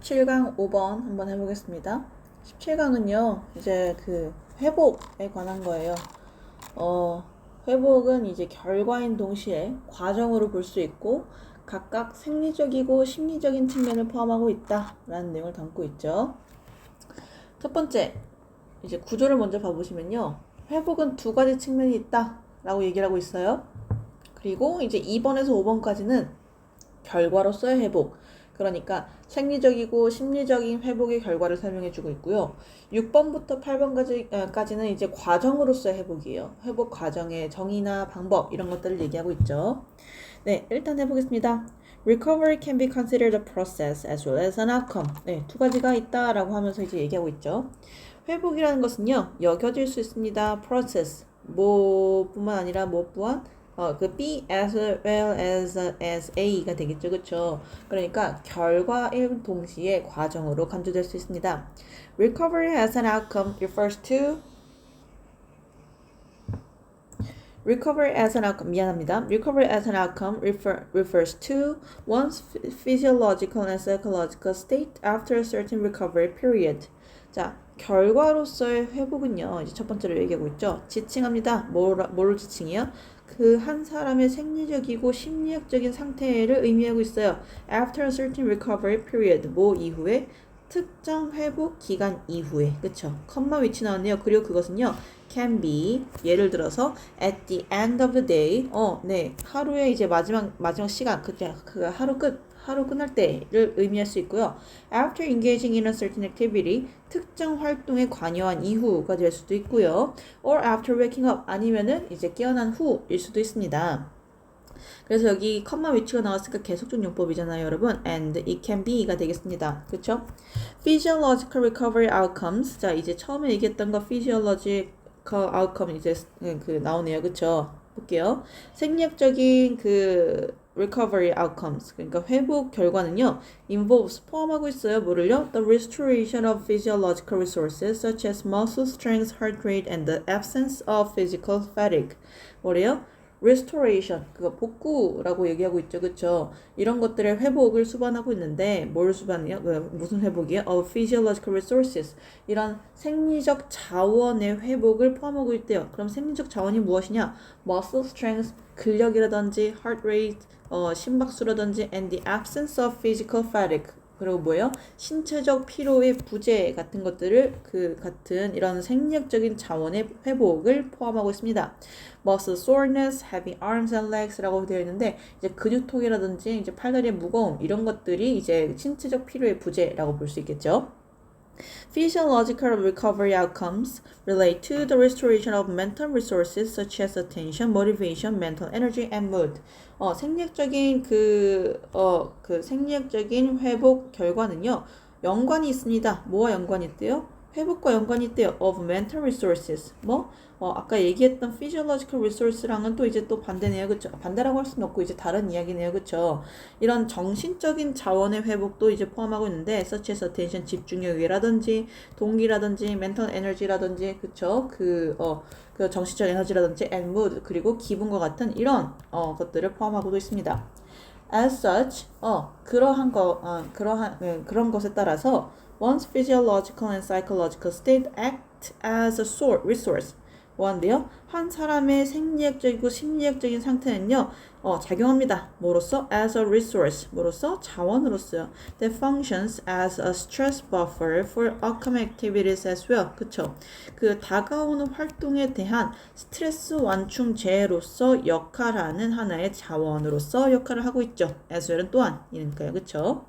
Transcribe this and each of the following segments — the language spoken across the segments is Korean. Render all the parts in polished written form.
17강 5번 한번 해보겠습니다. 17강은요, 이제 그 회복에 관한 거예요. 회복은 이제 결과인 동시에 과정으로 볼 수 있고, 각각 생리적이고 심리적인 측면을 포함하고 있다라는 내용을 담고 있죠. 첫 번째, 이제 구조를 먼저 봐보시면요. 회복은 두 가지 측면이 있다라고 얘기를 하고 있어요. 그리고 이제 2번에서 5번까지는 결과로서의 회복, 그러니까 생리적이고 심리적인 회복의 결과를 설명해주고 있고요. 6번부터 8번까지는 이제 과정으로서의 회복이에요. 회복 과정의 정의나 방법 이런 것들을 얘기하고 있죠. 네, 일단 해보겠습니다. Recovery can be considered a process as well as an outcome. 네, 두 가지가 있다라고 하면서 이제 얘기하고 있죠. 회복이라는 것은요, 여겨질 수 있습니다. process, 뭐뿐만 아니라 뭐 또한 그 B as well as A가 되겠죠. 그쵸? 그러니까 결과일 동시에 과정으로 간주될 수 있습니다. Recovery as an outcome refers to Recovery as an outcome, 미안합니다. Recovery as an outcome refers to one's physiological and psychological state after a certain recovery period. 자, 결과로서의 회복은요, 이제 첫 번째로 얘기하고 있죠. 지칭합니다. 뭐를 지칭해요? 그 한 사람의 생리적이고 심리학적인 상태를 의미하고 있어요. After a certain recovery period, 뭐 이후에 특정 회복 기간 이후에, 그쵸? 컴마 위치 나왔네요. 그리고 그것은요, can be, 예를 들어서 at the end of the day, 네, 하루의 이제 마지막 시간, 그 하루 끝날 때를 의미할 수 있고요. After engaging in a certain activity, 특정 활동에 관여한 이후가 될 수도 있고요. Or after waking up, 아니면은 이제 깨어난 후일 수도 있습니다. 그래서 여기 컴마 위치가 나왔으니까 계속적 용법이잖아요, 여러분. And it can be가 되겠습니다. 그쵸? Physiological recovery outcomes. 자, 이제 처음에 얘기했던 거 physiological outcome 이제 그 나오네요. 그쵸? 볼게요. 생리학적인 그 recovery outcomes, 그러니까 회복 결과는요, involves, 포함하고 있어요. 뭐를요? The restoration of physiological resources such as muscle strength, heart rate, and the absence of physical fatigue. 뭐래요? restoration, 그거 복구라고 얘기하고 있죠. 그쵸? 이런 것들의 회복을 수반하고 있는데, 뭘 수반해요? 무슨 회복이에요? Of physiological resources. 이런 생리적 자원의 회복을 포함하고 있대요. 그럼 생리적 자원이 무엇이냐? Muscle strength, 근력이라든지, heart rate, 심박수라든지, and the absence of physical fatigue. 그리고 뭐예요? 신체적 피로의 부재 같은 것들을 같은 이런 생리학적인 자원의 회복을 포함하고 있습니다. Muscle soreness, heavy arms and legs라고 되어 있는데 이제 근육통이라든지 이제 팔다리의 무거움 이런 것들이 이제 신체적 피로의 부재라고 볼 수 있겠죠. Physiological recovery outcomes relate to the restoration of mental resources such as attention, motivation, mental energy, and mood. 생리학적인 생리학적인 회복 결과는요, 연관이 있습니다. 뭐와 연관이 있대요? 회복과 연관이 있대요. Of mental resources. 아까 얘기했던 physiological resource랑은 또 이제 또 반대네요. 그쵸? 반대라고 할 수는 없고 이제 다른 이야기네요. 그쵸? 이런 정신적인 자원의 회복도 이제 포함하고 있는데, such as attention, 집중력이라든지, 동기라든지, mental energy라든지, 그쵸? 그 정신적 에너지라든지, and mood, 그리고 기분과 같은 이런, 것들을 포함하고도 있습니다. As such, 그런 것에 따라서, one's physiological and psychological state act as a resource. 뭐한대요? 한 사람의 생리학적이고 심리학적인 상태는요, 작용합니다. 뭐로써? As a resource. 뭐로써? 자원으로서요. That functions as a stress buffer for upcoming activities as well. 그쵸? 그 다가오는 활동에 대한 스트레스 완충제로서 역할하는 하나의 자원으로서 역할을 하고 있죠. as well은 또한이니까요. 그쵸?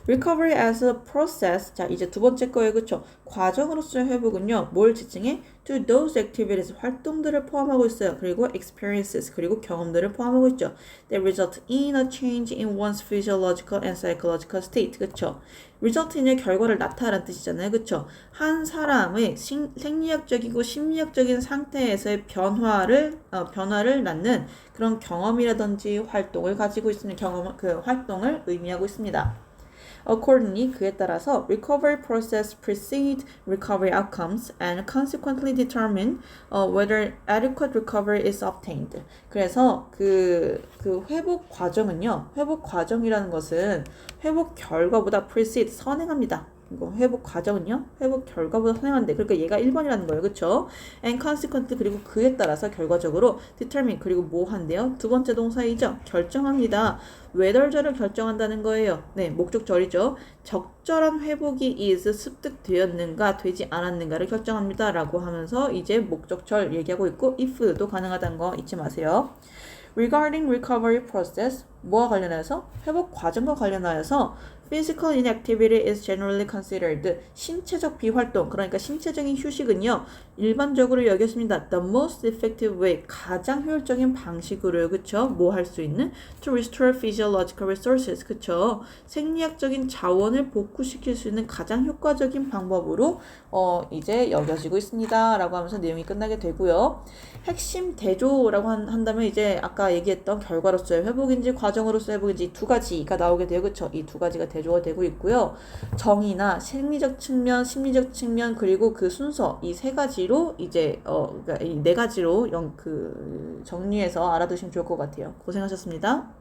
Recovery as a process. 자, 이제 두 번째 거예요. 그쵸? 과정으로서의 회복은요, 뭘 지칭해? To those activities. 활동들을 포함하고 있어요. 그리고 experiences. 그리고 경험들을 포함하고 있죠. That result in a change in one's physiological and psychological state. 그쵸? result인의 결과를 나타내는 뜻이잖아요. 그쵸? 한 사람의 생리학적이고 심리학적인 상태에서의 변화를 낳는 그런 경험이라든지 활동을 가지고 있는 활동을 의미하고 있습니다. Accordingly, 그에 따라서 recovery process precedes recovery outcomes and consequently determine whether adequate recovery is obtained. 그래서 그 회복 과정은요. 회복 과정이라는 것은 회복 결과보다 precede 선행합니다. 이거 회복 과정은요. 회복 결과보다 선행한데 그러니까 얘가 1번이라는 거예요. 그쵸? And consequently 그리고 그에 따라서 결과적으로 determine 그리고 뭐 한대요? 두 번째 동사이죠. 결정합니다. whether절을 결정한다는 거예요. 네, 목적절이죠. 적절한 회복이 is 습득되었는가 되지 않았는가를 결정합니다. 라고 하면서 이제 목적절 얘기하고 있고 if도 가능하다는 거 잊지 마세요. Regarding recovery process, 뭐와 관련해서? 회복 과정과 관련하여서 physical inactivity is generally considered. 신체적 비활동, 그러니까 신체적인 휴식은요. 일반적으로 여겼습니다. The most effective way, 가장 효율적인 방식으로요. 그쵸? 뭐 할 수 있는? To restore physiological resources. 그쵸? 생리학적인 자원을 복구시킬 수 있는 가장 효과적인 방법으로 이제 여겨지고 있습니다. 라고 하면서 내용이 끝나게 되고요. 핵심 대조라고 한다면 이제 아까 얘기했던 결과로서의 회복인지 과정으로서의 회복인지 두 가지가 나오게 돼요. 그쵸? 이 두 가지가 대조가 되고 있고요. 정의나 생리적 측면, 심리적 측면 그리고 그 순서 이 세 가지로 이제 그러니까 이 네 가지로 정리해서 알아두시면 좋을 것 같아요. 고생하셨습니다.